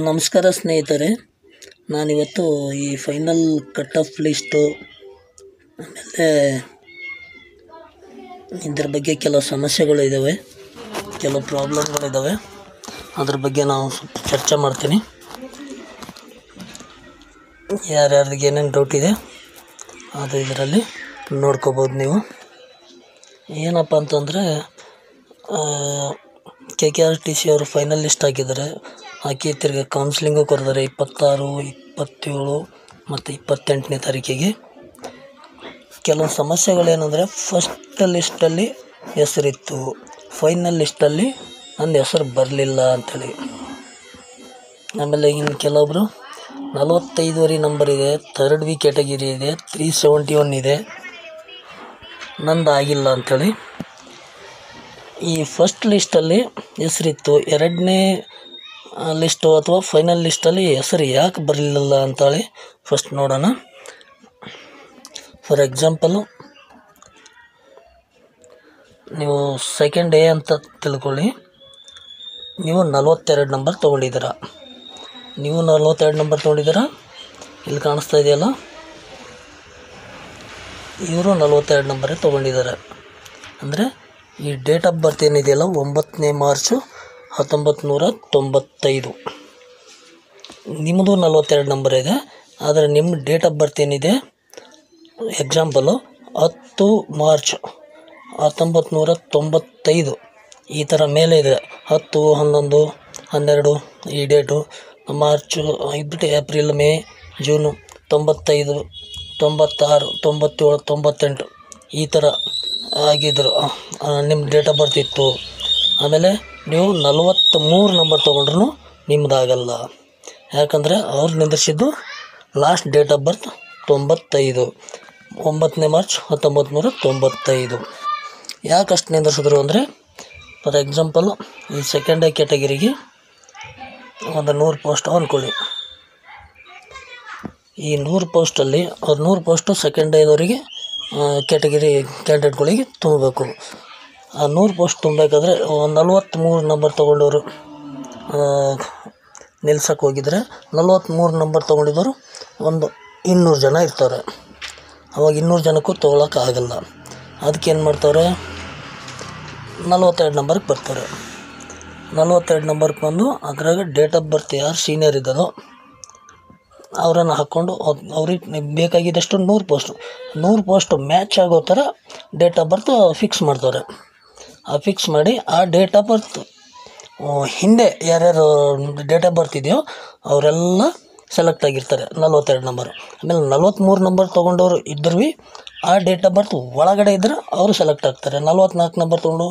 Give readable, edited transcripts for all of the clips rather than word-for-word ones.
ನಮಸ್ಕಾರ ಸ್ನೇಹಿತರೆ, ನಾನಿವತ್ತು ಈ ಫೈನಲ್ ಕಟ್ ಆಫ್ ಲಿಸ್ಟು ಆಮೇಲೆ ಇದರ ಬಗ್ಗೆ ಕೆಲವು ಸಮಸ್ಯೆಗಳು ಇದ್ದಾವೆ, ಕೆಲವು ಪ್ರಾಬ್ಲಮ್ಗಳಿದ್ದಾವೆ. ಅದ್ರ ಬಗ್ಗೆ ನಾವು ಸ್ವಲ್ಪ ಚರ್ಚೆ ಮಾಡ್ತೀನಿ. ಯಾರ್ಯಾರಿಗೆ ಏನೇನು ಡೌಟ್ ಇದೆ ಅದು ಇದರಲ್ಲಿ ನೋಡ್ಕೋಬೋದು. ನೀವು ಏನಪ್ಪ ಅಂತಂದರೆ KKRTC ಅವರು ಫೈನಲ್ ಲಿಸ್ಟ್ ಹಾಕಿ ತಿರ್ಗಿ ಕೌನ್ಸಿಲಿಂಗು ಕೊಡ್ತಾರೆ 26, 27 ಮತ್ತು 28ನೇ ತಾರೀಕಿಗೆ. ಕೆಲವು ಸಮಸ್ಯೆಗಳೇನೆಂದರೆ, ಫಸ್ಟ್ ಲಿಸ್ಟಲ್ಲಿ ಹೆಸರಿತ್ತು, ಫೈನಲ್ ಲಿಸ್ಟಲ್ಲಿ ನನ್ನ ಹೆಸರು ಬರಲಿಲ್ಲ ಅಂಥೇಳಿ. ಆಮೇಲೆ ಇನ್ನು ಕೆಲವೊಬ್ಬರು 45 ನಂಬರ್ ಇದೆ, 3rd B ಕ್ಯಾಟಗಿರಿ ಇದೆ, 371 ಇದೆ, ನಂದು ಆಗಿಲ್ಲ ಅಂಥೇಳಿ. ಈ ಫಸ್ಟ್ ಲಿಸ್ಟಲ್ಲಿ ಹೆಸರಿತ್ತು, 2ನೇ ಲಿಸ್ಟು ಅಥವಾ ಫೈನಲ್ ಲಿಸ್ಟಲ್ಲಿ ಹೆಸರು ಯಾಕೆ ಬರಲಿಲ್ಲ ಅಂತೇಳಿ ಫಸ್ಟ್ ನೋಡೋಣ. ಫಾರ್ ಎಕ್ಸಾಂಪಲು, ನೀವು ಸೆಕೆಂಡ್ A ಅಂತ ತಿಳ್ಕೊಳ್ಳಿ. ನೀವು 42 ನಂಬರ್ ತೊಗೊಂಡಿದ್ದೀರಾ. ಇಲ್ಲಿ ಕಾಣಿಸ್ತಾ ಇದೆಯಲ್ಲ, ಇವರು 42 ನಂಬರೇ ತೊಗೊಂಡಿದ್ದಾರೆ. ಅಂದರೆ ಈ ಡೇಟ್ ಆಫ್ ಬರ್ತ್ ಏನಿದೆಯಲ್ಲ, 9ನೇ ಮಾರ್ಚು 1995, ನಿಮ್ಮದು 42 ನಂಬರ್ ಇದೆ. ಆದರೆ ನಿಮ್ಮ ಡೇಟ್ ಆಫ್ ಬರ್ತ್ ಏನಿದೆ, ಎಕ್ಸಾಂಪಲು 10 ಮಾರ್ಚ್ 1995 ಈ ಥರ ಮೇಲೆ ಇದೆ. 10, 11, 12 ಈ ಡೇಟು, ಮಾರ್ಚು ಇದ್ಬಿಟ್ಟು ಏಪ್ರಿಲ್, ಮೇ, ಜೂನು 95, 96, 97, 98 ಈ ಥರ ಆಗಿದ್ರು ನಿಮ್ಮ ಡೇಟ್ ಆಫ್ ಬರ್ತ್ ಇತ್ತು. ಆಮೇಲೆ ನೀವು 43 ನಂಬರ್ ತೊಗೊಂಡ್ರೂ ನಿಮ್ಮದಾಗಲ್ಲ. ಯಾಕಂದರೆ ಅವ್ರು ನಿಂದಿರಿಸಿದ್ದು ಲಾಸ್ಟ್ ಡೇಟ್ ಆಫ್ ಬರ್ತ್ 95, 9ನೇ ಮಾರ್ಚ್ 1995. ಯಾಕೆ ಅಷ್ಟು ನಿಂದಿರಿಸಿದ್ರು ಅಂದರೆ, ಫಾರ್ ಎಕ್ಸಾಂಪಲು ಈ ಸೆಕೆಂಡ್ A ಕ್ಯಾಟಗಿರಿಗೆ ಒಂದು 100 ಪೋಸ್ಟ್ ಅಂದ್ಕೊಳ್ಳಿ. ಈ 100 ಪೋಸ್ಟಲ್ಲಿ ಅವ್ರು 100 ಪೋಸ್ಟು ಸೆಕೆಂಡ್ Aದವರಿಗೆ ಕ್ಯಾಟಗಿರಿ ಕ್ಯಾಂಡಿಡೇಟ್ಗಳಿಗೆ ತುಂಬಬೇಕು. ಆ 100 ಪೋಸ್ಟ್ ತುಂಬಬೇಕಾದ್ರೆ 43 ನಂಬರ್ ತೊಗೊಂಡವರು ನಿಲ್ಸಕ್ಕೆ ಹೋಗಿದ್ರೆ, 43 ನಂಬರ್ ತೊಗೊಂಡಿದ್ದವರು ಒಂದು 200 ಜನ ಇರ್ತಾರೆ. ಅವಾಗ 200 ಜನಕ್ಕೂ ತೊಗೊಳಕ್ಕಾಗಲ್ಲ. ಅದಕ್ಕೇನು ಮಾಡ್ತಾರೆ, 42 ನಂಬರ್ಗೆ ಬರ್ತಾರೆ. 42 ನಂಬರ್ಗೆ ಬಂದು ಅದ್ರಾಗ ಡೇಟ್ ಆಫ್ ಬರ್ತ್ ಯಾರು ಸೀನಿಯರ್ ಇದ್ದಾರೋ ಅವರನ್ನು ಹಾಕ್ಕೊಂಡು ಅವ್ರಿಗೆ ಬೇಕಾಗಿದ್ದಷ್ಟು 100 ಪೋಸ್ಟು ಮ್ಯಾಚ್ ಆಗೋ ಥರ ಡೇಟ್ ಆಫ್ ಬರ್ತ್ ಫಿಕ್ಸ್ ಮಾಡ್ತಾರೆ. ಆ ಫಿಕ್ಸ್ ಮಾಡಿ ಆ ಡೇಟ್ ಆಫ್ ಬರ್ತ್ ಹಿಂದೆ ಯಾರ್ಯಾರು ಡೇಟ್ ಆಫ್ ಬರ್ತ್ ಇದೆಯೋ ಅವರೆಲ್ಲ ಸೆಲೆಕ್ಟ್ ಆಗಿರ್ತಾರೆ 42 ನಂಬರು. ಆಮೇಲೆ 43 ನಂಬರ್ ತೊಗೊಂಡವರು ಇದ್ದರೂ ಆ ಡೇಟ್ ಆಫ್ ಬರ್ತ್ ಒಳಗಡೆ ಇದ್ದರೆ ಅವರು ಸೆಲೆಕ್ಟ್ ಆಗ್ತಾರೆ. 44 ನಂಬರ್ ತೊಗೊಂಡು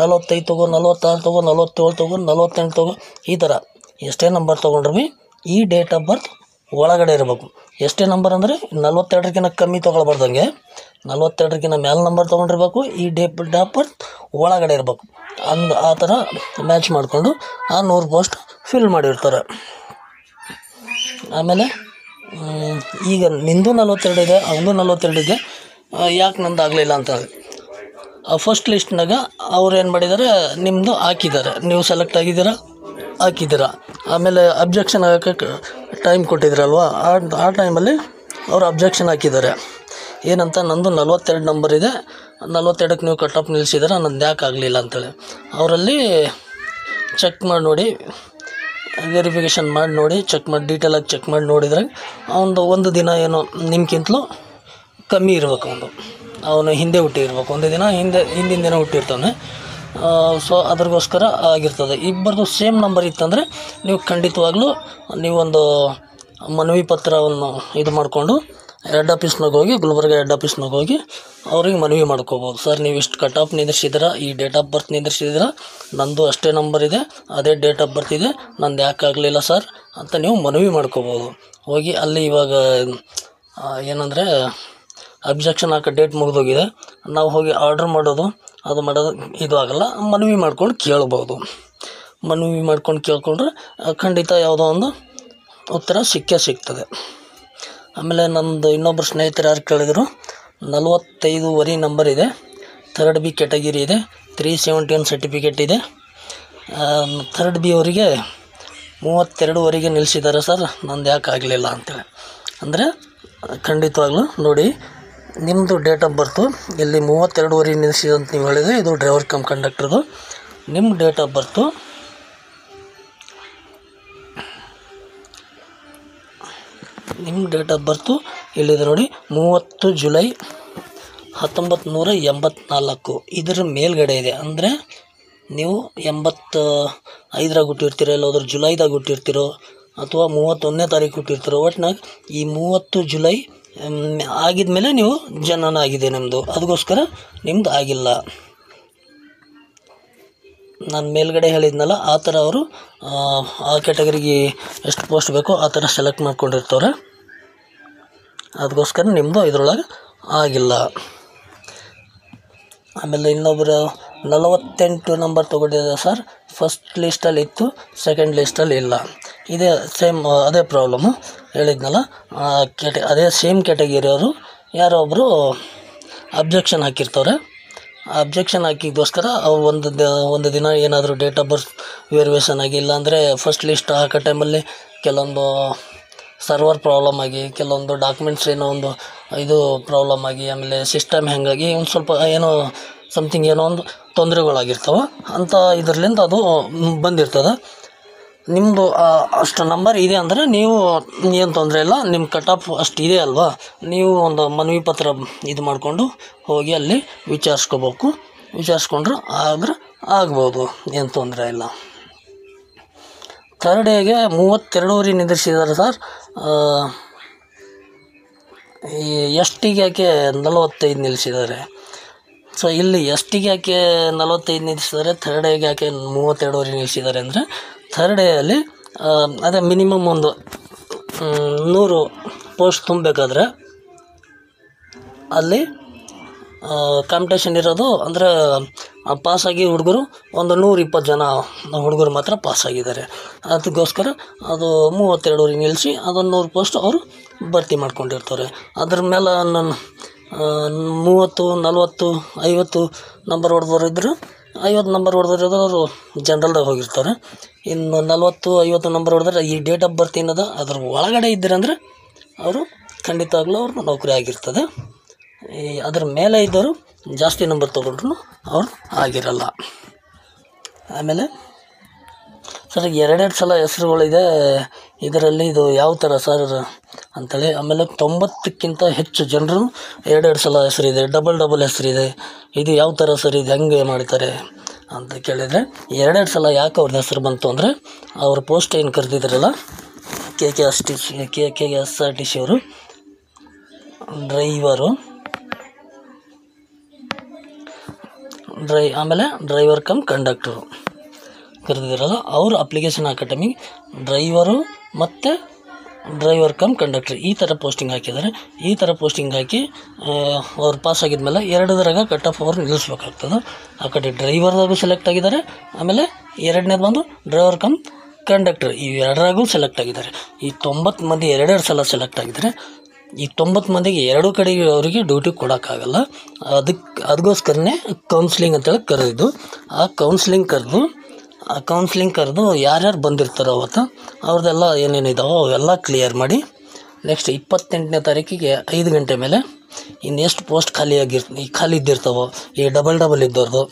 45 ತಗೋ, 46 ತಗೋ, 47 ತಗೋ, 48 ತಗೋ, ಈ ಥರ ಎಷ್ಟೇ ನಂಬರ್ ತೊಗೊಂಡ್ರು ಈ ಡೇಟ್ ಆಫ್ ಬರ್ತ್ ಒಳಗಡೆ ಇರಬೇಕು. ಎಷ್ಟೇ ನಂಬರ್ ಅಂದರೆ 42ಕ್ಕಿಂತ ಕಮ್ಮಿ ತೊಗೊಳ್ಬಾರ್ದಂಗೆ, 42ಕ್ಕಿಂತ ಮೇಲೆ ನಂಬರ್ ತೊಗೊಂಡಿರ್ಬೇಕು. ಈ ಡೇಟ್ ಆಫ್ ಬರ್ತ್ ಒಳಗಡೆ ಇರಬೇಕು. ಆ ಥರ ಮ್ಯಾಚ್ ಮಾಡಿಕೊಂಡು ಆ 100 ಪೋಸ್ಟ್ ಫಿಲ್ ಮಾಡಿರ್ತಾರೆ. ಆಮೇಲೆ ಈಗ ನಿಂದು 42 ಇದೆ, ಅವನು 42 ಇದೆ, ಯಾಕೆ ನಂದು ಆಗಲಿಲ್ಲ ಅಂತ ಆ ಫಸ್ಟ್ ಲಿಸ್ಟ್ನಾಗ ಅವ್ರು ಏನು ಮಾಡಿದ್ದಾರೆ, ನಿಮ್ಮದು ಹಾಕಿದ್ದಾರೆ, ನೀವು ಸೆಲೆಕ್ಟ್ ಹಾಕಿದ್ದೀರಾ. ಆಮೇಲೆ ಅಬ್ಜೆಕ್ಷನ್ ಹಾಕೋಕ್ಕೆ ಟೈಮ್ ಕೊಟ್ಟಿದ್ರಲ್ವ, ಆ ಟೈಮಲ್ಲಿ ಅವರು ಅಬ್ಜೆಕ್ಷನ್ ಹಾಕಿದ್ದಾರೆ. ಏನಂತ, ನಂದು 42 ನಂಬರ್ ಇದೆ, 42ಕ್ಕೆ ನೀವು ಕಟ್ ಆಫ್ ನಿಲ್ಲಿಸಿದ್ರೆ ನಂದು ಯಾಕೆ ಆಗಲಿಲ್ಲ ಅಂತೇಳಿ. ಅವರಲ್ಲಿ ಚೆಕ್ ಮಾಡಿ ನೋಡಿ, ವೆರಿಫಿಕೇಷನ್ ಮಾಡಿ ನೋಡಿ, ಡೀಟೇಲಾಗಿ ಚೆಕ್ ಮಾಡಿ ನೋಡಿದರೆ ಒಂದು ದಿನ ಏನೋ ನಿಮ್ಗಿಂತಲೂ ಕಮ್ಮಿ ಇರಬೇಕು. ಅವನು ಹಿಂದೆ ಹುಟ್ಟಿರ್ಬೇಕು, ಒಂದು ದಿನ ಹಿಂದಿನ ದಿನ ಹುಟ್ಟಿರ್ತಾನೆ. ಸೊ ಅದ್ರಗೋಸ್ಕರ ಆಗಿರ್ತದೆ. ಇಬ್ಬರದು ಸೇಮ್ ನಂಬರ್ ಇತ್ತಂದರೆ ನೀವು ಖಂಡಿತವಾಗ್ಲೂ ನೀವೊಂದು ಮನವಿ ಪತ್ರವನ್ನು ಇದು ಮಾಡಿಕೊಂಡು ಹೆಡ್ ಆಫೀಸ್ನಾಗ ಹೋಗಿ, ಗುಲ್ಬರ್ಗ ಹೆಡ್ ಆಫೀಸ್ನಾಗ ಹೋಗಿ ಅವ್ರಿಗೆ ಮನವಿ ಮಾಡ್ಕೋಬೋದು. ಸರ್, ನೀವು ಇಷ್ಟು ಕಟ್ ಆಫ್ ನಿಂದಿರ್ಸಿದ್ದೀರಾ, ಈ ಡೇಟ್ ಆಫ್ ಬರ್ತ್ ನಿಂದಿರ್ಸಿದ್ದೀರಾ, ನಂದು ಅಷ್ಟೇ ನಂಬರ್ ಇದೆ, ಅದೇ ಡೇಟ್ ಆಫ್ ಬರ್ತ್ ಇದೆ, ನಂದು ಯಾಕೆ ಆಗಲಿಲ್ಲ ಸರ್ ಅಂತ ನೀವು ಮನವಿ ಮಾಡ್ಕೋಬೋದು. ಹೋಗಿ ಅಲ್ಲಿ ಇವಾಗ ಏನಂದರೆ ಅಬ್ಜೆಕ್ಷನ್ ಹಾಕೋ ಡೇಟ್ ಮುಗಿದೋಗಿದೆ, ನಾವು ಹೋಗಿ ಆರ್ಡ್ರ್ ಮಾಡೋದು ಇದು ಆಗಲ್ಲ. ಮನವಿ ಮಾಡ್ಕೊಂಡು ಕೇಳ್ಬೋದು. ಮನವಿ ಮಾಡ್ಕೊಂಡು ಕೇಳ್ಕೊಂಡ್ರೆ ಖಂಡಿತ ಯಾವುದೋ ಒಂದು ಉತ್ತರ ಸಿಗ್ತದೆ. ಆಮೇಲೆ ನಮ್ಮದು ಇನ್ನೊಬ್ಬರು ಸ್ನೇಹಿತರು ಯಾರು ಕೇಳಿದರು, 45 ನಂಬರ್ ಇದೆ, 3rd B ಕ್ಯಾಟಗಿರಿ ಇದೆ, 371 ಸರ್ಟಿಫಿಕೇಟ್ ಇದೆ. 3rd B ಅವರಿಗೆ 32ವರೆಗೆ ನಿಲ್ಲಿಸಿದ್ದಾರೆ ಸರ್, ನಂದು ಯಾಕೆ ಆಗಲಿಲ್ಲ ಅಂತೇಳಿ. ಅಂದರೆ ಖಂಡಿತವಾಗ್ಲೂ ನೋಡಿ, ನಿಮ್ಮದು ಡೇಟ್ ಆಫ್ ಬರ್ತು ಇಲ್ಲಿ 32ವರೆಗೆ ನಿಲ್ಲಿಸಿದಂತ ನೀವು ಹೇಳಿದರೆ, ಇದು ಡ್ರೈವರ್ ಕಮ್ ಕಂಡಕ್ಟರ್ದು. ನಿಮ್ಮ ಡೇಟ್ ಆಫ್ ಬರ್ತು ಇಲ್ಲಿದೆ ನೋಡಿ, 30 ಜುಲೈ 1984. ಇದರ ಮೇಲ್ಗಡೆ ಇದೆ. ಅಂದರೆ ನೀವು 85ರಾಗ ಹುಟ್ಟಿರ್ತೀರೋ, ಇಲ್ಲೋದ್ರ ಜುಲೈದಾಗ ಹುಟ್ಟಿರ್ತೀರೋ, ಅಥವಾ 31ನೇ ತಾರೀಕು ಹುಟ್ಟಿರ್ತೀರೋ, ಒಟ್ನಾಗ ಈ 30 ಜುಲೈ ಆಗಿದ್ಮೇಲೆ ನೀವು ಜನನ ಆಗಿದೆ ನಿಮ್ಮದು. ಅದಕ್ಕೋಸ್ಕರ ನಿಮ್ಮದು ಆಗಿಲ್ಲ. ನಾನು ಮೇಲ್ಗಡೆ ಹೇಳಿದ್ನಲ್ಲ, ಆ ಥರ ಅವರು ಆ ಕ್ಯಾಟಗರಿಗೆ ಎಷ್ಟು ಪೋಸ್ಟ್ ಬೇಕೋ ಆ ಥರ ಸೆಲೆಕ್ಟ್ ಮಾಡ್ಕೊಂಡಿರ್ತಾರೆ. ಅದಕ್ಕೋಸ್ಕರ ನಿಮ್ಮದು ಇದ್ರೊಳಗೆ ಆಗಿಲ್ಲ. ಆಮೇಲೆ ಇನ್ನೊಬ್ಬರು 48 ನಂಬರ್ ತೊಗೊಂಡಿದೆ ಸರ್, ಫಸ್ಟ್ ಲಿಸ್ಟಲ್ಲಿ ಇತ್ತು, ಸೆಕೆಂಡ್ ಲಿಸ್ಟಲ್ಲಿ ಇಲ್ಲ. ಇದೇ ಸೇಮ್ ಅದೇ ಪ್ರಾಬ್ಲಮ್ಮು ಹೇಳಿದ್ನಲ್ಲ. ಅದೇ ಸೇಮ್ ಕ್ಯಾಟಗಿರಿಯವರು ಯಾರೋ ಒಬ್ಬರು ಅಬ್ಜೆಕ್ಷನ್ ಹಾಕಿರ್ತಾರೆ. ಅಬ್ಜೆಕ್ಷನ್ ಹಾಕಿದ್ದೋಸ್ಕರ ಅವ್ರು ಒಂದು ದಿನ ಏನಾದರೂ ಡೇಟ್ ಆಫ್ ಬರ್ತ್ ವೇರಿಯೇಷನ್ ಆಗಿ, ಇಲ್ಲಾಂದರೆ ಫಸ್ಟ್ ಲಿಸ್ಟ್ ಹಾಕೋ ಟೈಮಲ್ಲಿ ಕೆಲವೊಂದು ಸರ್ವರ್ ಪ್ರಾಬ್ಲಮ್ ಆಗಿ, ಕೆಲವೊಂದು ಡಾಕ್ಯುಮೆಂಟ್ಸ್ ಏನೋ ಒಂದು ಇದು ಪ್ರಾಬ್ಲಮ್ ಆಗಿ, ಆಮೇಲೆ ಸಿಸ್ಟಮ್ ಹೆಂಗಾಗಿ ಒಂದು ಸ್ವಲ್ಪ ಏನೋ ಸಮಥಿಂಗ್ ಏನೋ ಒಂದು ತೊಂದರೆಗಳಾಗಿರ್ತವೆ. ಅಂಥ ಇದರ್ಲಿಂದ ಅದು ಬಂದಿರ್ತದೆ. ನಿಮ್ಮದು ಅಷ್ಟು ನಂಬರ್ ಇದೆ ಅಂದರೆ ನೀವು ಏನು ತೊಂದರೆ ಇಲ್ಲ, ನಿಮ್ಮ ಕಟ್ ಆಫ್ ಅಷ್ಟು ಇದೆ ಅಲ್ವಾ, ನೀವು ಒಂದು ಮನವಿ ಪತ್ರ ಇದು ಮಾಡಿಕೊಂಡು ಹೋಗಿ ಅಲ್ಲಿ ವಿಚಾರಿಸ್ಕೊಂಡ್ರೆ ಆಗ್ಬೋದು, ಏನು ತೊಂದರೆ ಇಲ್ಲ. ಥರ್ಡ್ ಡೇಗೆ 32ವರೆಗೆ ನಿಂದಿರಿಸಿದ್ದಾರೆ ಸರ್. ಈ ಎಸ್ ಟಿಗೆ ಯಾಕೆ 45 ನಿಲ್ಲಿಸಿದ್ದಾರೆ? ಸೊ ಇಲ್ಲಿ ಎಸ್ ಟಿಗೆ ಯಾಕೆ 45 ನಿಲ್ಲಿಸಿದ್ದಾರೆ, ಥರ್ಡ್ ಡೇಗೆ ಯಾಕೆ 32ವರೆಗೆ ನಿಲ್ಲಿಸಿದ್ದಾರೆ ಅಂದರೆ, ಥರ್ಡ್ ಡೇಯಲ್ಲಿ ಅದೇ ಮಿನಿಮಮ್ ಒಂದು 100 ಪೋಸ್ಟ್ ತುಂಬಬೇಕಾದ್ರೆ ಅಲ್ಲಿ ಕಾಂಪಿಟೇಷನ್ ಇರೋದು. ಅಂದರೆ ಪಾಸಾಗಿ ಹುಡುಗರು ಒಂದು 120 ಜನ ಹುಡುಗರು ಮಾತ್ರ ಪಾಸಾಗಿದ್ದಾರೆ. ಅದಕ್ಕೋಸ್ಕರ ಅದು 32ವರೆಗೆ ನಿಲ್ಲಿಸಿ ಅದನ್ನು 100 ಪೋಸ್ಟ್ ಅವರು ಭರ್ತಿ ಮಾಡ್ಕೊಂಡಿರ್ತಾರೆ. ಅದ್ರ ಮೇಲೆ 30, 40, 50 ನಂಬರ್ ಹೊಡೆದವ್ರು ಇದ್ದರು, 50 ನಂಬರ್ ಹೊಡೆದವ್ರು ಅವರು ಜನ್ರಲ್ದಾಗ ಹೋಗಿರ್ತಾರೆ. ಇನ್ನು 40, 50 ನಂಬರ್ ಹೊಡೆದ್ರೆ ಈ ಡೇಟ್ ಆಫ್ ಬರ್ತ್ ಏನದ ಅದ್ರ ಒಳಗಡೆ ಇದ್ದೀರಂದ್ರೆ ಅವರು ಖಂಡಿತವಾಗ್ಲೂ ಅವ್ರನ್ನ ನೌಕರಿ ಆಗಿರ್ತದೆ. ಅದ್ರ ಮೇಲೆ ಇದ್ದವರು ಜಾಸ್ತಿ ನಂಬರ್ ತೊಗೊಂಡ್ರು ಅವ್ರು ಆಗಿರಲ್ಲ. ಆಮೇಲೆ ಸರ್ 2 ಸಲ ಹೆಸರುಗಳಿದೆ ಇದರಲ್ಲಿ, ಇದು ಯಾವ ಥರ ಸರ್ ಅಂಥೇಳಿ. ಆಮೇಲೆ 90ಕ್ಕಿಂತ ಹೆಚ್ಚು ಜನರು 2 ಸಲ ಹೆಸರಿದೆ, ಡಬಲ್ ಹೆಸರಿದೆ. ಇದು ಯಾವ ಥರ ಸರ್, ಇದು ಹೆಂಗೆ ಮಾಡ್ತಾರೆ ಅಂತ ಕೇಳಿದರೆ, 2 ಸಲ ಯಾಕೆ ಅವ್ರದ್ದು ಹೆಸರು ಬಂತು ಅಂದರೆ, ಅವ್ರ ಪೋಸ್ಟ್ ಏನು ಕರೆದಿದ್ರಲ್ಲ KSRTC ಅವರು ಆಮೇಲೆ ಡ್ರೈವರ್ ಕಮ್ ಕಂಡಕ್ಟರು ಕರೆದಿದ್ದಾರಲ್ಲ, ಅವರು ಅಪ್ಲಿಕೇಶನ್ ಹಾಕೋ ಟೈಮಿಗೆ ಡ್ರೈವರು ಮತ್ತು ಡ್ರೈವರ್ ಕಮ್ ಕಂಡಕ್ಟರ್ ಈ ಥರ ಪೋಸ್ಟಿಂಗ್ ಹಾಕಿದ್ದಾರೆ. ಈ ಥರ ಪೋಸ್ಟಿಂಗ್ ಹಾಕಿ ಅವ್ರು ಪಾಸ್ ಆಗಿದ್ಮೇಲೆ 2ದ್ರಾಗ ಕಟ್ ಆಫ್ ಅವ್ರು ನಿಲ್ಲಿಸ್ಬೇಕಾಗ್ತದೆ. ಆ ಕಡೆ ಡ್ರೈವರ್ದಾಗೂ ಸೆಲೆಕ್ಟ್ ಆಗಿದ್ದಾರೆ, ಆಮೇಲೆ 2ನೇದು ಬಂದು ಡ್ರೈವರ್ ಕಮ್ ಕಂಡಕ್ಟರ್, ಈ 2ರಾಗೂ ಸೆಲೆಕ್ಟ್ ಆಗಿದ್ದಾರೆ. ಈ 90 ಮಂದಿ 2 ಸಲ ಸೆಲೆಕ್ಟ್ ಆಗಿದ್ದಾರೆ. ಈ 90 ಮಂದಿಗೆ 2 ಕಡೆಗೆ ಅವರಿಗೆ ಡ್ಯೂಟಿ ಕೊಡೋಕ್ಕಾಗಲ್ಲ. ಅದಕ್ಕೋಸ್ಕರನೇ ಕೌನ್ಸ್ಲಿಂಗ್ ಅಂತೇಳಿ ಕರೆದಿದ್ದು. ಆ ಕೌನ್ಸ್ಲಿಂಗ್ ಕರೆದು ಯಾರ್ಯಾರು ಬಂದಿರ್ತಾರೋ ಅವತ್ತು ಅವ್ರದ್ದೆಲ್ಲ ಏನೇನಿದಾವೋ ಅವೆಲ್ಲ ಕ್ಲಿಯರ್ ಮಾಡಿ, ನೆಕ್ಸ್ಟ್ 28ನೇ ತಾರೀಕಿಗೆ 5 ಗಂಟೆ ಮೇಲೆ ಇನ್ನೆಷ್ಟು ಪೋಸ್ಟ್ ಖಾಲಿ ಇದ್ದಿರ್ತಾವೋ, ಈ ಡಬಲ್ ಇದ್ದವ್ರದ್ದು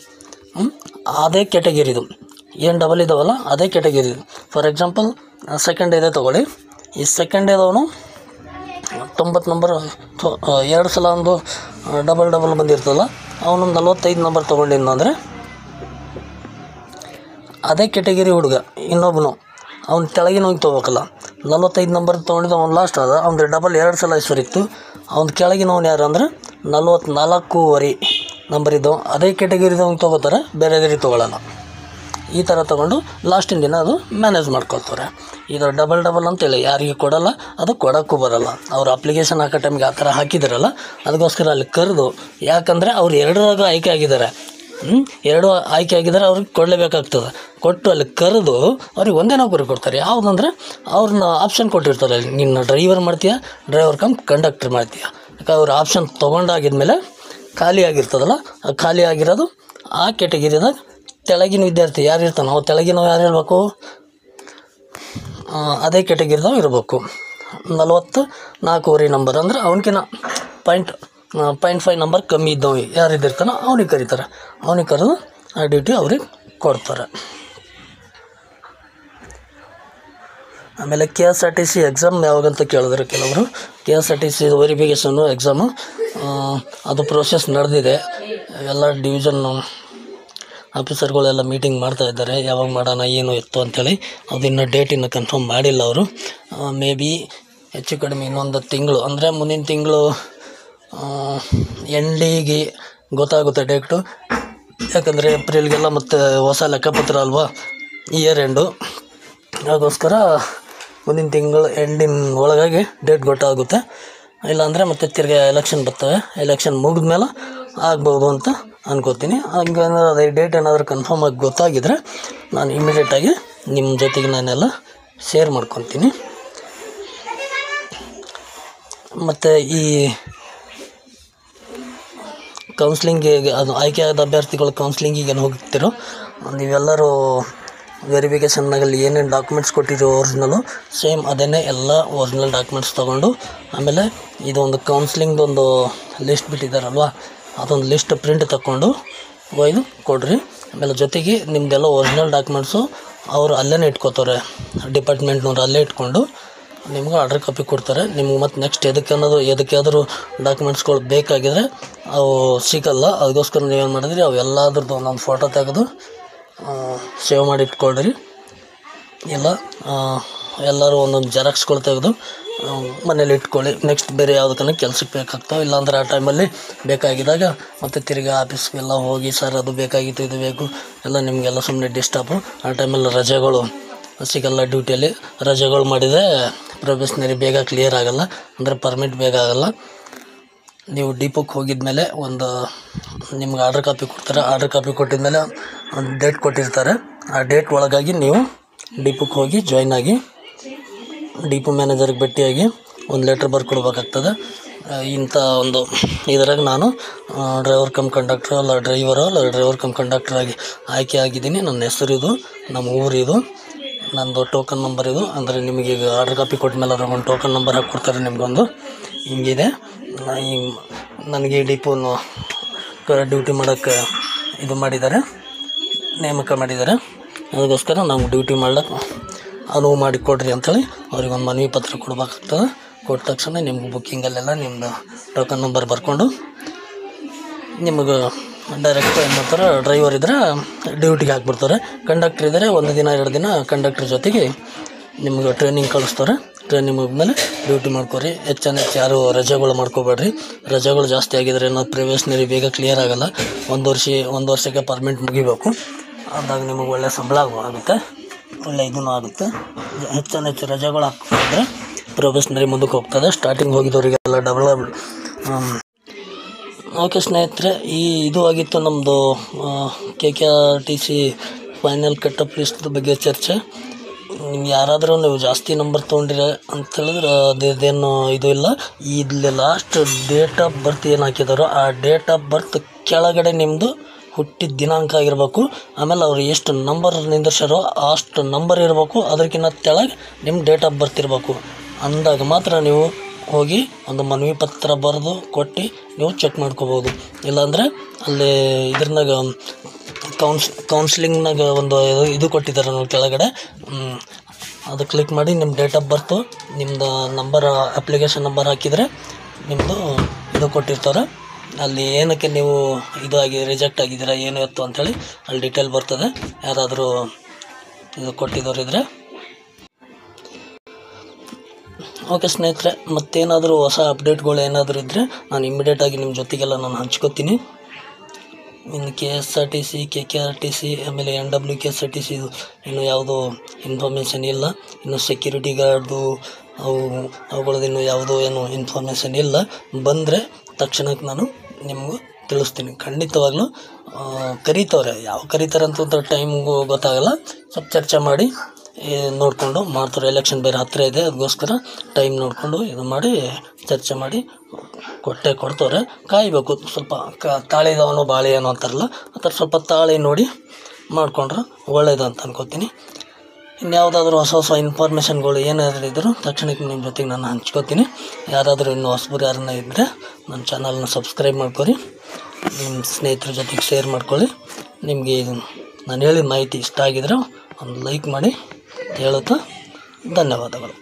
ಅದೇ ಕ್ಯಾಟಗಿರಿದು, ಏನು ಡಬಲ್ ಇದ್ದಾವಲ್ಲ ಅದೇ ಕ್ಯಾಟಗಿರಿದು. ಫಾರ್ ಎಕ್ಸಾಂಪಲ್ ಸೆಕೆಂಡ್ ಡೇ ತೊಗೊಳ್ಳಿ. ಈ ಸೆಕೆಂಡ್ ಡೇದವನು 90 ನಂಬರ್ 2 ಸಲ ಒಂದು ಡಬಲ್ ಬಂದಿರ್ತಲ್ಲ, ಅವನು 45 ನಂಬರ್ ತೊಗೊಂಡಿದ್ದಂದರೆ ಅದೇ ಕ್ಯಾಟಗಿರಿ ಹುಡುಗ ಇನ್ನೊಬ್ಬನು ಅವ್ನು ಕೆಳಗಿನೋಗಿ ತೊಗೋಬೇಕಲ್ಲ. 45 ನಂಬರ್ ತೊಗೊಂಡಿದ್ದು ಅವ್ನು ಲಾಸ್ಟ್ ಆದ, ಅವ್ನು ಡಬಲ್ 2 ಸಲ ಹೆಸರಿತ್ತು. ಅವ್ನು ಕೆಳಗಿನವ್ನು ಯಾರು ಅಂದರೆ 44ವರೆ ನಂಬರ್ ಇದ್ದವು, ಅದೇ ಕ್ಯಾಟಗಿರಿದವ್ನು ತೊಗೋತಾರೆ, ಬೇರೆದರಿಗೆ ತೊಗೊಳ್ಳಲ್ಲ. ಈ ಥರ ತೊಗೊಂಡು ಲಾಸ್ಟಿನ ದಿನ ಅದು ಮ್ಯಾನೇಜ್ ಮಾಡ್ಕೊಳ್ತಾರೆ. ಇದು ಡಬಲ್ ಅಂತೇಳಿ ಯಾರಿಗೆ ಕೊಡಲ್ಲ, ಅದು ಕೊಡೋಕ್ಕೂ ಬರಲ್ಲ. ಅವ್ರು ಅಪ್ಲಿಕೇಶನ್ ಹಾಕೋ ಟೈಮ್ಗೆ ಆ ಥರ ಹಾಕಿದಾರಲ್ಲ, ಅದಕ್ಕೋಸ್ಕರ ಅಲ್ಲಿ ಕರೆದು, ಯಾಕಂದರೆ ಅವ್ರು 2ರಾಗ ಆಯ್ಕೆ ಆಗಿದ್ದಾರೆ, 2 ಆಯ್ಕೆ ಆಗಿದ್ದಾರೆ, ಅವ್ರಿಗೆ ಕೊಡಲೇಬೇಕಾಗ್ತದೆ. ಕೊಟ್ಟು ಅಲ್ಲಿ ಕರೆದು ಅವ್ರಿಗೆ ಒಂದೇ ನೌಕರಿ ಕೊಡ್ತಾರೆ. ಯಾವುದಂದ್ರೆ ಅವ್ರನ್ನ ಆಪ್ಷನ್ ಕೊಟ್ಟಿರ್ತಾರೆ, ನಿನ್ನ ಡ್ರೈವರ್ ಮಾಡ್ತೀಯ, ಡ್ರೈವರ್ ಕಮ್ ಕಂಡಕ್ಟರ್ ಮಾಡ್ತೀಯ. ಯಾಕೆ ಅವ್ರು ಆಪ್ಷನ್ ತೊಗೊಂಡಾಗಿದ್ಮೇಲೆ ಖಾಲಿ ಆಗಿರ್ತದಲ್ಲ, ಆ ಖಾಲಿ ಆಗಿರೋದು ಆ ಕ್ಯಾಟಗಿರಿದಾಗ ತೆಳಗಿನ ವಿದ್ಯಾರ್ಥಿ ಯಾರು ಇರ್ತಾನೋ, ತೆಳಗಿನವು ಯಾರು ಹೇಳ್ಬೇಕು, ಅದೇ ಕ್ಯಾಟಗಿರಿದವ ಇರಬೇಕು. 44 ನಂಬರ್ ಅಂದ್ರೆ ಅವನಕಿನ 0.5 ನಂಬರ್ ಕಮ್ಮಿ ಇದ್ದವು ಯಾರು ಇದ್ದಿರ್ತಾನೋ ಅವ್ನಿಗೆ ಕರೀತಾರೆ. ಅವ್ನಿಗೆ ಕರೆದು ಆ ಡ್ಯೂಟಿ ಅವ್ರಿಗೆ ಕೊಡ್ತಾರೆ. ಆಮೇಲೆ KSRTC ಎಕ್ಸಾಮ್ ಯಾವಾಗಂತ ಕೇಳಿದ್ರೆ ಕೆಲವರು, KSRTC ವೆರಿಫಿಕೇಷನ್ನು ಎಕ್ಸಾಮು ಅದು ಪ್ರೋಸೆಸ್ ನಡೆದಿದೆ. ಎಲ್ಲ ಡಿವಿಷನ್ ಆಫೀಸರ್ಗಳೆಲ್ಲ ಮೀಟಿಂಗ್ ಮಾಡ್ತಾ ಇದ್ದಾರೆ, ಯಾವಾಗ ಮಾಡೋಣ ಏನು ಎತ್ತು ಅಂಥೇಳಿ. ಅದು ಇನ್ನೂ ಡೇಟ್ ಇನ್ನೂ ಕನ್ಫರ್ಮ್ ಮಾಡಿಲ್ಲ ಅವರು. ಮೇ ಬಿ ಹೆಚ್ಚು ಕಡಿಮೆ ಇನ್ನೊಂದು ತಿಂಗಳು ಅಂದರೆ ಮುಂದಿನ ತಿಂಗಳು ಎಂಡಿಗೆ ಗೊತ್ತಾಗುತ್ತೆ ಡೇಟು. ಯಾಕಂದರೆ ಏಪ್ರಿಲ್ಗೆಲ್ಲ ಮತ್ತು ಹೊಸ ಲೆಕ್ಕಪತ್ರ ಅಲ್ವಾ, ಇಯರ್ ಎಂಡು. ಅದಕ್ಕೋಸ್ಕರ ಮುಂದಿನ ತಿಂಗಳು ಎಂಡಿನ ಒಳಗಾಗಿ ಡೇಟ್ ಗೊತ್ತಾಗುತ್ತೆ. ಇಲ್ಲಾಂದರೆ ಮತ್ತೆ ತಿರ್ಗಿ ಎಲೆಕ್ಷನ್ ಬರ್ತವೆ. ಎಲೆಕ್ಷನ್ ಮುಗಿದ್ಮೇಲೆ ಆಗ್ಬೋದು ಅಂತ ಅನ್ಕೋತೀನಿ. ಹಂಗೇನಾದ್ರು ಅದೇ ಡೇಟ್ ಏನಾದರೂ ಕನ್ಫರ್ಮ್ ಆಗಿ ಗೊತ್ತಾಗಿದ್ದರೆ ನಾನು ಇಮಿಡಿಯೇಟಾಗಿ ನಿಮ್ಮ ಜೊತೆಗೆ ನಾನೆಲ್ಲ ಶೇರ್ ಮಾಡ್ಕೊತೀನಿ. ಮತ್ತು ಈ ಕೌನ್ಸ್ಲಿಂಗಿಗೆ ಅದು ಆಯ್ಕೆಯಾದ ಅಭ್ಯರ್ಥಿಗಳು ಕೌನ್ಸ್ಲಿಂಗಿಗೆ ಏನು ಹೋಗ್ತಿರೋ ನೀವೆಲ್ಲರೂ ವೆರಿಫಿಕೇಷನ್ನಾಗಲ್ಲಿ ಏನೇನು ಡಾಕ್ಯುಮೆಂಟ್ಸ್ ಕೊಟ್ಟಿರೋ ಒರಿಜಿನಲು ಸೇಮ್ ಅದನ್ನೇ ಎಲ್ಲ ಒರಿಜಿನಲ್ ಡಾಕ್ಯುಮೆಂಟ್ಸ್ ತೊಗೊಂಡು, ಆಮೇಲೆ ಇದೊಂದು ಕೌನ್ಸ್ಲಿಂಗ್ದೊಂದು ಲಿಸ್ಟ್ ಬಿಟ್ಟಿದ್ದಾರಲ್ವ, ಅದೊಂದು ಲಿಸ್ಟ್ ಪ್ರಿಂಟ್ ತಗೊಂಡು ಒಯ್ದು ಕೊಡ್ರಿ. ಆಮೇಲೆ ಜೊತೆಗೆ ನಿಮ್ಮದೆಲ್ಲ ಒರಿಜಿನಲ್ ಡಾಕ್ಯುಮೆಂಟ್ಸು ಅವರು ಅಲ್ಲೇ ಇಟ್ಕೋತಾರೆ, ಡಿಪಾರ್ಟ್ಮೆಂಟ್ನವ್ರು ಅಲ್ಲೇ ಇಟ್ಕೊಂಡು ನಿಮ್ಗೆ ಆರ್ಡ್ರ್ ಕಾಪಿ ಕೊಡ್ತಾರೆ. ನಿಮ್ಗೆ ಮತ್ತು ನೆಕ್ಸ್ಟ್ ಎದಕ್ಕಾದರೂ ಡಾಕ್ಯುಮೆಂಟ್ಸ್ಗಳು ಬೇಕಾಗಿದ್ರೆ ಅವು ಸಿಗಲ್ಲ. ಅದಕ್ಕೋಸ್ಕರ ನೀವೇನು ಮಾಡಿದ್ರಿ, ಅವು ಎಲ್ಲದ್ರದ್ದು ಒಂದೊಂದು ಫೋಟೋ ತೆಗೆದು ಸೇವ್ ಮಾಡಿ ಇಟ್ಕೊಳ್ರಿ. ಇಲ್ಲ ಎಲ್ಲರೂ ಒಂದೊಂದು ಜೆರಾಕ್ಸ್ಗಳು ತೆಗೆದು ಮನೇಲಿ ಇಟ್ಕೊಳ್ಳಿ. ನೆಕ್ಸ್ಟ್ ಬೇರೆ ಯಾವುದಕ್ಕೂ ಕೆಲ್ಸಕ್ಕೆ ಬೇಕಾಗ್ತಾವೆ. ಇಲ್ಲಾಂದ್ರೆ ಆ ಟೈಮಲ್ಲಿ ಬೇಕಾಗಿದ್ದಾಗ ಮತ್ತೆ ತಿರ್ಗಿ ಆಫೀಸ್ಗೆಲ್ಲ ಹೋಗಿ ಸರ್ ಅದು ಬೇಕಾಗಿತ್ತು ಇದು ಬೇಕು ಎಲ್ಲ ನಿಮಗೆಲ್ಲ ಸುಮ್ಮನೆ ಡಿಸ್ಟರ್ಬು. ಆ ಟೈಮಲ್ಲಿ ರಜೆಗಳು ಸಿಗಲ್ಲ, ಡ್ಯೂಟಿಯಲ್ಲಿ ರಜೆಗಳು ಮಾಡಿದರೆ ಪ್ರೊಬೇಷನರಿ ಬೇಗ ಕ್ಲಿಯರ್ ಆಗೋಲ್ಲ, ಅಂದರೆ ಪರ್ಮಿಟ್ ಬೇಗ ಆಗೋಲ್ಲ. ನೀವು ಡಿಪೋಕ್ಕೆ ಹೋಗಿದ್ಮೇಲೆ ಒಂದು ನಿಮ್ಗೆ ಆರ್ಡ್ರ್ ಕಾಪಿ ಕೊಡ್ತಾರೆ. ಆರ್ಡ್ರ್ ಕಾಪಿ ಕೊಟ್ಟಿದ್ಮೇಲೆ ಒಂದು ಡೇಟ್ ಕೊಟ್ಟಿರ್ತಾರೆ. ಆ ಡೇಟ್ ಒಳಗಾಗಿ ನೀವು ಡಿಪೋಕ್ಕೆ ಹೋಗಿ ಜಾಯ್ನ್ ಆಗಿ ಡಿಪೋ ಮ್ಯಾನೇಜರ್ಗೆ ಭೇಟಿಯಾಗಿ ಒಂದು ಲೆಟ್ರ್ ಬರ್ಕೊಡ್ಬೇಕಾಗ್ತದೆ. ಇಂಥ ಒಂದು ಇದರಾಗ ನಾನು ಡ್ರೈವರ್ ಕಮ್ ಕಂಡಕ್ಟ್ರು ಅಲ್ಲ ಡ್ರೈವರ್ ಕಮ್ ಕಂಡಕ್ಟರ್ ಆಗಿ ಆಯ್ಕೆ ಆಗಿದ್ದೀನಿ. ನನ್ನ ಹೆಸರು ಇದು, ನಮ್ಮ ಊರಿದು, ನಂದು ಟೋಕನ್ ನಂಬರ್ ಇದು. ಅಂದರೆ ನಿಮಗೆ ಈಗ ಆರ್ಡ್ರ್ ಕಾಪಿ ಕೊಟ್ಟ ಮೇಲೆ ಅದ್ರಾಗ ಒಂದು ಟೋಕನ್ ನಂಬರ್ ಹಾಕಿ ಕೊಡ್ತಾರೆ ನಿಮಗೊಂದು. ಹಿಂಗಿದೆ ನನಗೆ ಡಿಪೋನು ಡ್ಯೂಟಿ ಮಾಡೋಕ್ಕೆ ಇದು ಮಾಡಿದ್ದಾರೆ, ನೇಮಕ ಮಾಡಿದ್ದಾರೆ. ಅದಕ್ಕೋಸ್ಕರ ನಾವು ಡ್ಯೂಟಿ ಮಾಡ್ಲಿಕ್ಕೆ ಅನುವು ಮಾಡಿ ಕೊಡ್ರಿ ಅಂಥೇಳಿ ಅವ್ರಿಗೊಂದು ಮನವಿ ಪತ್ರ ಕೊಡ್ಬೇಕಾಗ್ತದೆ. ಕೊಟ್ಟ ತಕ್ಷಣ ನಿಮ್ಗೆ ಬುಕ್ಕಿಂಗಲ್ಲೆಲ್ಲ ನಿಮ್ಮದು ಟೋಕನ್ ನಂಬರ್ ಬರ್ಕೊಂಡು ನಿಮಗೆ ಡೈರೆಕ್ಟ್ ಏನು ಮಾಡ್ತಾರೆ, ಡ್ರೈವರ್ ಇದ್ದರೆ ಡ್ಯೂಟಿಗೆ ಹಾಕ್ಬಿಡ್ತಾರೆ. ಕಂಡಕ್ಟ್ರ್ ಇದ್ದರೆ 1 ದಿನ 2 ದಿನ ಕಂಡಕ್ಟ್ರ್ ಜೊತೆಗೆ ನಿಮ್ಗೆ ಟ್ರೈನಿಂಗ್ ಕಳಿಸ್ತಾರೆ. ಟ್ರೈನಿಂಗ್ ಮುಗಿದ್ಮೇಲೆ ಡ್ಯೂಟಿ ಮಾಡ್ಕೊರಿ. ಹೆಚ್ಚು ಯಾರು ರಜೆಗಳು ಮಾಡ್ಕೋಬೇಡ್ರಿ. ರಜೆಗಳು ಜಾಸ್ತಿ ಆಗಿದ್ರೆ ನಾವು ಪ್ರೊಬೇಷನರಿ ಬೇಗ ಕ್ಲಿಯರ್ ಆಗೋಲ್ಲ. ಒಂದು ವರ್ಷಕ್ಕೆ ಪರ್ಮಿಟ್ ಮುಗಿಬೇಕು. ಆದಾಗ ನಿಮಗೆ ಒಳ್ಳೆ ಸಂಬಳ ಆಗುತ್ತೆ, ಒಳ್ಳೆ ಇದೂ ಆಗುತ್ತೆ. ಹೆಚ್ಚು ರಜೆಗಳು ಹಾಕಿದ್ರೆ ಪ್ರೊಬೇಷನರಿ ಮುಂದಕ್ಕೆ ಹೋಗ್ತದೆ. Starting ಹೋಗಿದ್ದವರಿಗೆಲ್ಲ double. ಓಕೆ ಸ್ನೇಹಿತರೆ, ಇದು ಆಗಿತ್ತು ನಮ್ಮದು KSRTC ಫೈನಲ್ ಕಟ್ಟಪ್ ಲಿಸ್ಟ್ ಬಗ್ಗೆ ಚರ್ಚೆ. ನಿಮ್ಗೆ ಯಾರಾದರೂ ನೀವು ಜಾಸ್ತಿ ನಂಬರ್ ತೊಗೊಂಡಿರ ಅಂತೇಳಿದ್ರೆ ಅದೇನು ಇದು ಇಲ್ಲ. ಇಲ್ಲಿ ಲಾಸ್ಟ್ ಡೇಟ್ ಆಫ್ ಬರ್ತ್ ಏನು ಹಾಕಿದಾರೋ ಆ ಡೇಟ್ ಆಫ್ ಬರ್ತ್ ಕೆಳಗಡೆ ನಿಮ್ಮದು ಹುಟ್ಟಿದ ದಿನಾಂಕ ಆಗಿರಬೇಕು. ಆಮೇಲೆ ಅವ್ರು ಎಷ್ಟು ನಂಬರ್ ನಿಂದಿರ್ಸಾರೋ ಅಷ್ಟು ನಂಬರ್ ಇರಬೇಕು. ಅದಕ್ಕಿಂತ ತೆಳಗೆ ನಿಮ್ಮ ಡೇಟ್ ಆಫ್ ಬರ್ತ್ ಇರಬೇಕು. ಅಂದಾಗ ಮಾತ್ರ ನೀವು ಹೋಗಿ ಒಂದು ಮನವಿ ಪತ್ರ ಬರೆದು ಕೊಟ್ಟು ನೀವು ಚೆಕ್ ಮಾಡ್ಕೋಬೋದು. ಇಲ್ಲಾಂದರೆ ಅಲ್ಲಿ ಇದ್ರನಾಗ ಕೌನ್ಸ್ಲಿಂಗ್ನಾಗ ಒಂದು ಇದು ಕೊಟ್ಟಿದ್ದಾರೆ ನಾವು ಕೆಳಗಡೆ, ಅದು ಕ್ಲಿಕ್ ಮಾಡಿ ನಿಮ್ಮ ಡೇಟ್ ಆಫ್ ಬರ್ತು ನಿಮ್ಮದು ನಂಬರ್ ಅಪ್ಲಿಕೇಶನ್ ನಂಬರ್ ಹಾಕಿದರೆ ನಿಮ್ಮದು ಇದು ಕೊಟ್ಟಿರ್ತಾರೆ. ಅಲ್ಲಿ ಏನಕ್ಕೆ ನೀವು ರಿಜೆಕ್ಟ್ ಆಗಿದ್ದೀರಾ ಏನು ಎತ್ತು ಅಂಥೇಳಿ ಅಲ್ಲಿ ಡೀಟೇಲ್ ಬರ್ತದೆ. ಯಾರಾದರೂ ಇದು ಕೊಟ್ಟಿದ್ದವರಿದ್ದರೆ. ಓಕೆ ಸ್ನೇಹಿತರೆ, ಮತ್ತೇನಾದರೂ ಹೊಸ ಅಪ್ಡೇಟ್ಗಳು ಏನಾದರೂ ಇದ್ದರೆ ನಾನು ಇಮ್ಮಿಡಿಯೇಟಾಗಿ ನಿಮ್ಮ ಜೊತೆಗೆಲ್ಲ ನಾನು ಹಂಚ್ಕೋತೀನಿ. ಇನ್ನು KSRTC KKRTC ಆಮೇಲೆ NWKSRTC ಇನ್ನು ಯಾವುದೋ ಇನ್ಫಾರ್ಮೇಷನ್ ಇಲ್ಲ. ಇನ್ನು ಸೆಕ್ಯೂರಿಟಿ ಗಾರ್ಡ್ದು ಅವುಗಳದ್ದು ಇನ್ನೂ ಯಾವುದೋ ಏನು ಇನ್ಫಾರ್ಮೇಷನ್ ಇಲ್ಲ. ಬಂದರೆ ತಕ್ಷಣಕ್ಕೆ ನಾನು ನಿಮಗೂ ತಿಳಿಸ್ತೀನಿ. ಖಂಡಿತವಾಗ್ಲೂ ಕರೀತವ್ರೆ, ಯಾವ ಕರೀತಾರೆ ಅಂತ ಟೈಮ್ಗೂ ಗೊತ್ತಾಗಲ್ಲ. ಸ್ವಲ್ಪ ಚರ್ಚೆ ಮಾಡಿ ನೋಡಿಕೊಂಡು ಮಾಡ್ತಾರೆ. ಎಲೆಕ್ಷನ್ ಬೇರೆ ಹತ್ತಿರ ಇದೆ, ಅದಕ್ಕೋಸ್ಕರ ಟೈಮ್ ನೋಡಿಕೊಂಡು ಇದು ಮಾಡಿ ಚರ್ಚೆ ಮಾಡಿ ಕೊಡ್ತವ್ರೆ. ಕಾಯಬೇಕು ಸ್ವಲ್ಪ. ತಾಳಿದವನು ಬಾಳೆ ಏನು ಅಂತಾರಲ್ಲ ಆ ಥರ ಸ್ವಲ್ಪ ತಾಳಿ ನೋಡಿ ಮಾಡಿಕೊಂಡ್ರೆ ಒಳ್ಳೇದು ಅಂತ ಅನ್ಕೋತೀನಿ. ಇನ್ಯಾವುದಾದ್ರೂ ಹೊಸ ಇನ್ಫಾರ್ಮೇಷನ್ಗಳು ಏನಾದರೂ ಇದ್ದರೂ ತಕ್ಷಣಕ್ಕೆ ನಿಮ್ಮ ಜೊತೆಗೆ ನಾನು ಹಂಚ್ಕೋತೀನಿ. ಯಾರಾದರೂ ಇನ್ನೂ ಹೊಸಬರು ಯಾರನ್ನ ಇದ್ದರೆ ನನ್ನ ಚಾನಲ್ನ ಸಬ್ಸ್ಕ್ರೈಬ್ ಮಾಡ್ಕೊಳ್ಳಿ, ನಿಮ್ಮ ಸ್ನೇಹಿತರ ಜೊತೆಗೆ ಶೇರ್ ಮಾಡ್ಕೊಳ್ಳಿ. ನಿಮಗೆ ನಾನು ಹೇಳಿದ ಮಾಹಿತಿ ಇಷ್ಟ ಆಗಿದ್ರೆ ಒಂದು ಲೈಕ್ ಮಾಡಿ ಹೇಳುತ್ತಾ ಧನ್ಯವಾದಗಳು.